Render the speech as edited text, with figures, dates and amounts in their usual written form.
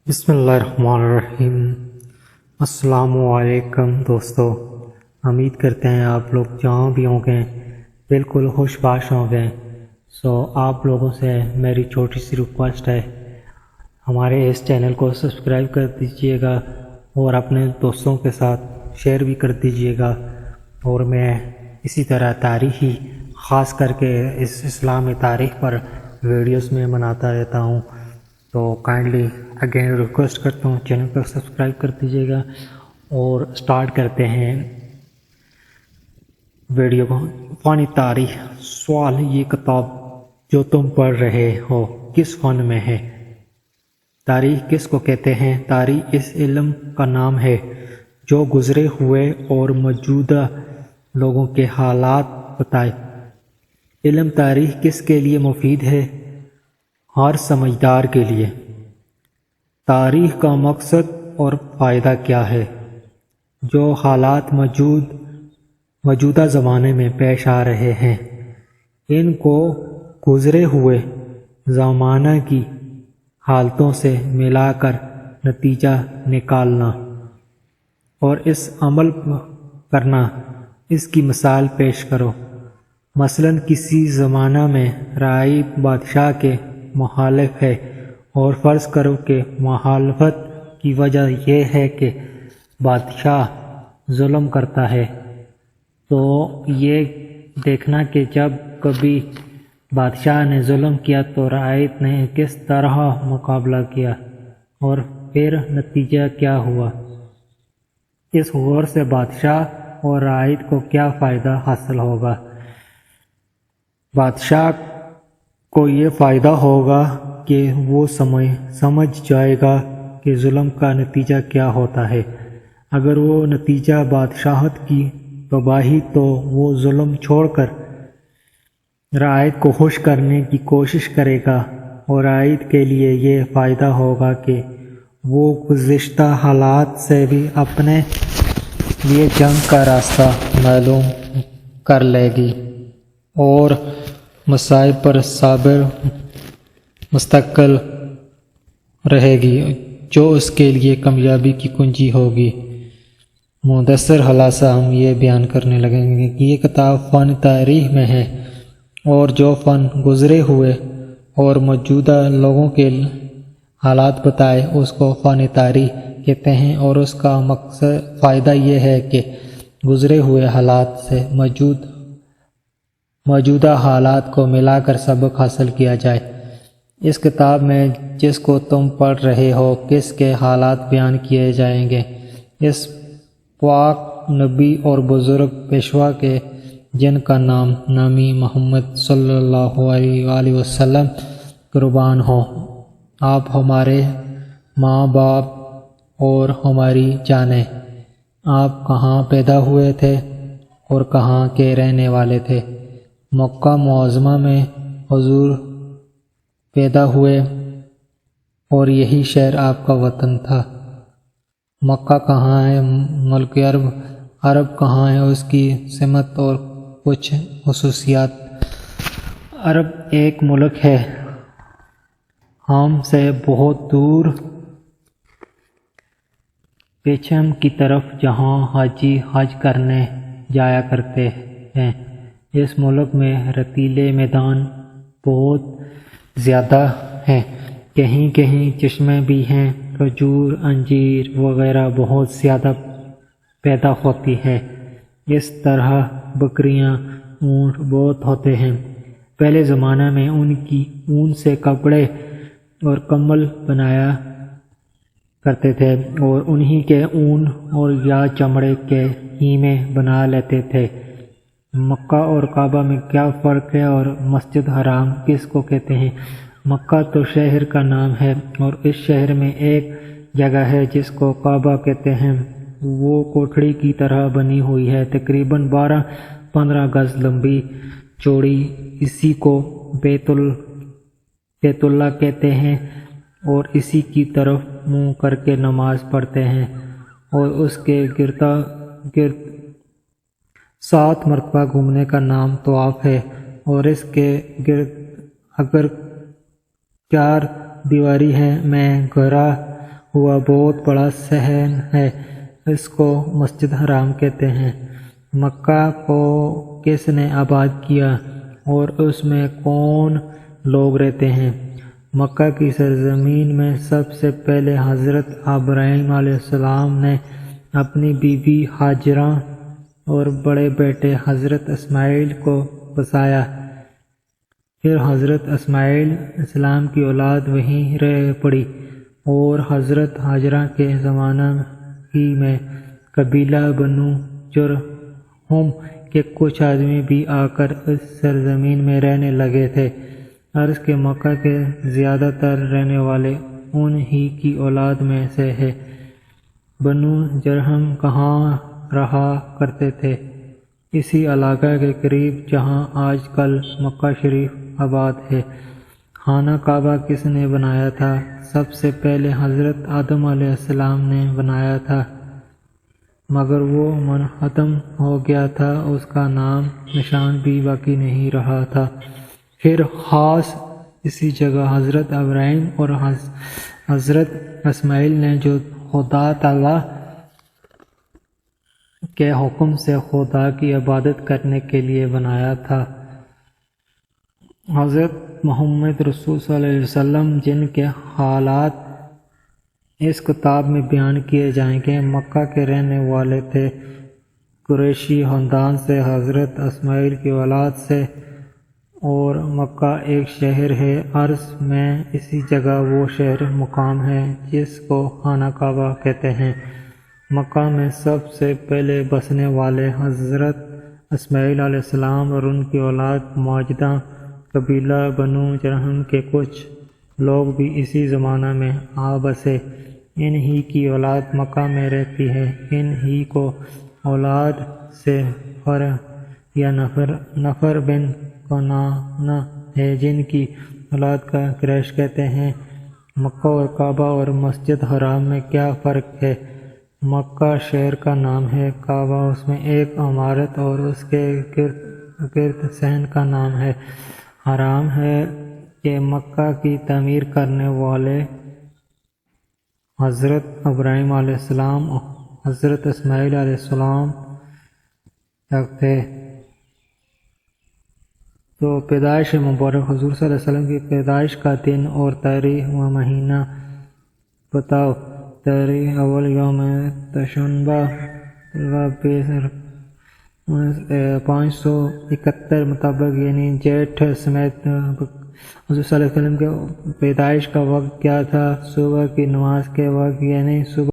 بسم اللہ الرحمن الرحیم۔ السلام علیکم دوستو، امید کرتے ہیں آپ لوگ جہاں بھی ہوں گے بالکل خوش باش ہوں گے۔ آپ لوگوں سے میری چھوٹی سی ریکویسٹ ہے، ہمارے اس چینل کو سبسکرائب کر دیجئے گا اور اپنے دوستوں کے ساتھ شیئر بھی کر دیجئے گا۔ اور میں اسی طرح تاریخی خاص کر کے اس اسلامی تاریخ پر ویڈیوز میں بناتا رہتا ہوں، تو کائنڈلی اگین ریکویسٹ کرتا ہوں چینل کو سبسکرائب کر دیجیے گا۔ اور سٹارٹ کرتے ہیں ویڈیو کو۔ فن تاریخ سوال، یہ کتاب جو تم پڑھ رہے ہو کس فن میں ہے؟ تاریخ کس کو کہتے ہیں؟ تاریخ اس علم کا نام ہے جو گزرے ہوئے اور موجودہ لوگوں کے حالات بتائے۔ علم تاریخ کس کے لیے مفید ہے؟ ہر سمجھدار کے لیے۔ تاریخ کا مقصد اور فائدہ کیا ہے؟ جو حالات موجودہ زمانے میں پیش آ رہے ہیں، ان کو گزرے ہوئے زمانہ کی حالتوں سے ملا کر نتیجہ نکالنا اور اس عمل کرنا۔ اس کی مثال پیش کرو۔ مثلاً کسی زمانہ میں راعی بادشاہ کے مخالف ہے، اور فرض کرو کہ مخالفت کی وجہ یہ ہے کہ بادشاہ ظلم کرتا ہے، تو یہ دیکھنا کہ جب کبھی بادشاہ نے ظلم کیا تو رعیت نے کس طرح مقابلہ کیا اور پھر نتیجہ کیا ہوا۔ اس غور سے بادشاہ اور رعیت کو کیا فائدہ حاصل ہوگا؟ بادشاہ کو یہ فائدہ ہوگا کہ وہ سمجھ جائے گا کہ ظلم کا نتیجہ کیا ہوتا ہے۔ اگر وہ نتیجہ بادشاہت کی تباہی تو وہ ظلم چھوڑ کر رعیت کو خوش کرنے کی کوشش کرے گا، اور رعیت کے لیے یہ فائدہ ہوگا کہ وہ گزشتہ حالات سے بھی اپنے لیے جنگ کا راستہ معلوم کر لے گی اور مصائب پر صابر مستقل رہے گی، جو اس کے لیے کامیابی کی کنجی ہوگی۔ مختصر خلاصہ ہم یہ بیان کرنے لگیں گے کہ یہ کتاب فن تاریخ میں ہے، اور جو فن گزرے ہوئے اور موجودہ لوگوں کے حالات بتائے اس کو فن تاریخ کہتے ہیں، اور اس کا مقصد فائدہ یہ ہے کہ گزرے ہوئے حالات سے موجودہ حالات کو ملا کر سبق حاصل کیا جائے۔ اس کتاب میں جس کو تم پڑھ رہے ہو کس کے حالات بیان کیے جائیں گے۔ اس پاک نبی اور بزرگ پیشوا کے جن کا نام نامی محمد صلی اللہ علیہ وآلہ وسلم قربان ہو۔ آپ ہمارے ماں باپ اور ہماری جانیں۔ آپ کہاں پیدا ہوئے تھے اور کہاں کے رہنے والے تھے؟ مکہ معظمہ میں حضور پیدا ہوئے اور یہی شہر آپ کا وطن تھا۔ مکہ کہاں ہے؟ ملک عرب کہاں ہے؟ اس کی سمت اور کچھ خصوصیات۔ عرب ایک ملک ہے ہم سے بہت دور پچھم کی طرف، جہاں حاجی حج کرنے جایا کرتے ہیں۔ اس ملک میں ریتیلے میدان بہت زیادہ ہیں، کہیں کہیں چشمے بھی ہیں۔ کھجور، انجیر وغیرہ بہت زیادہ پیدا ہوتی ہے۔ اس طرح بکریاں، اونٹ بہت ہوتے ہیں۔ پہلے زمانہ میں اون سے کپڑے اور کمبل بنایا کرتے تھے، اور انہی کے اون اور یا چمڑے کے خیمے بنا لیتے تھے۔ مکہ اور کعبہ میں کیا فرق ہے، اور مسجد حرام کس کو کہتے ہیں؟ مکہ تو شہر کا نام ہے، اور اس شہر میں ایک جگہ ہے جس کو کعبہ کہتے ہیں۔ وہ کوٹھڑی کی طرح بنی ہوئی ہے، تقریباً 12-15 گز لمبی چوڑی۔ اسی کو بیت اللہ کہتے ہیں، اور اسی کی طرف منہ کر کے نماز پڑھتے ہیں، اور اس کے گرد 7 مرتبہ گھومنے کا نام طواف ہے، اور اس کے گرد اگر 4 دیواری ہے میں گھرا ہوا بہت بڑا صحن ہے، اس کو مسجد حرام کہتے ہیں۔ مکہ کو کس نے آباد کیا اور اس میں کون لوگ رہتے ہیں؟ مکہ کی سرزمین میں سب سے پہلے حضرت ابراہیم علیہ السلام نے اپنی بیوی ہاجرہ اور بڑے بیٹے حضرت اسماعیل کو بسایا۔ پھر حضرت اسماعیل السلام کی اولاد وہیں رہ پڑی اور حضرت ہاجرہ کے زمانہ ہی میں قبیلہ بنو جرہم کے کچھ آدمی بھی آ کر اس سرزمین میں رہنے لگے تھے۔ عرض کہ مکہ کے زیادہ تر رہنے والے ان ہی کی اولاد میں سے ہے۔ بنو جرہم کہاں رہا کرتے تھے؟ اسی علاقہ کے قریب جہاں آج کل مکہ شریف آباد ہے۔ خانہ کعبہ کس نے بنایا تھا؟ سب سے پہلے حضرت آدم علیہ السلام نے بنایا تھا، مگر وہ منہدم ہو گیا تھا، اس کا نام نشان بھی باقی نہیں رہا تھا۔ پھر خاص اسی جگہ حضرت ابراہیم اور حضرت اسماعیل نے جو خدا تعالیٰ کے حکم سے خدا کی عبادت کرنے کے لیے بنایا تھا۔ حضرت محمد رسول صلی اللہ علیہ وسلم جن کے حالات اس کتاب میں بیان کیے جائیں گے، مکہ کے رہنے والے تھے، قریشی خاندان سے، حضرت اسماعیل کی اولاد سے، اور مکہ ایک شہر ہے۔ عرض میں اسی جگہ وہ شہر مقام ہے جس کو خانہ کعبہ کہتے ہیں۔ مکہ میں سب سے پہلے بسنے والے حضرت اسماعیل علیہ السلام اور ان کی اولاد ماجدہ قبیلہ بنو جرہم کے کچھ لوگ بھی اسی زمانہ میں آ بسے۔ ان ہی کی اولاد مکہ میں رہتی ہے۔ ان ہی کو اولاد سے فر یا نفر بن کنانہ ہے، جن کی اولاد کا قریش کہتے ہیں۔ مکہ اور کعبہ اور مسجد حرام میں کیا فرق ہے؟ مکہ شہر کا نام ہے، کعبہ اس میں ایک عمارت اور اس کے گرد صحن کا نام ہے۔ حرام ہے کہ مکہ کی تعمیر کرنے والے حضرت ابراہیم علیہ السلام اور حضرت اسماعیل علیہ السلام تک تھے۔ تو پیدائش مبارک حضور صلی اللہ علیہ وسلم کی پیدائش کا دن اور تاریخ و مہینہ بتاؤ۔ تاریخ اول یوم تشنبہ 571 مطابق یعنی جیٹھ سمیت۔ حضور صلی اللہ علیہ وسلم کے پیدائش کا وقت کیا تھا؟ صبح کی نماز کے وقت یعنی صبح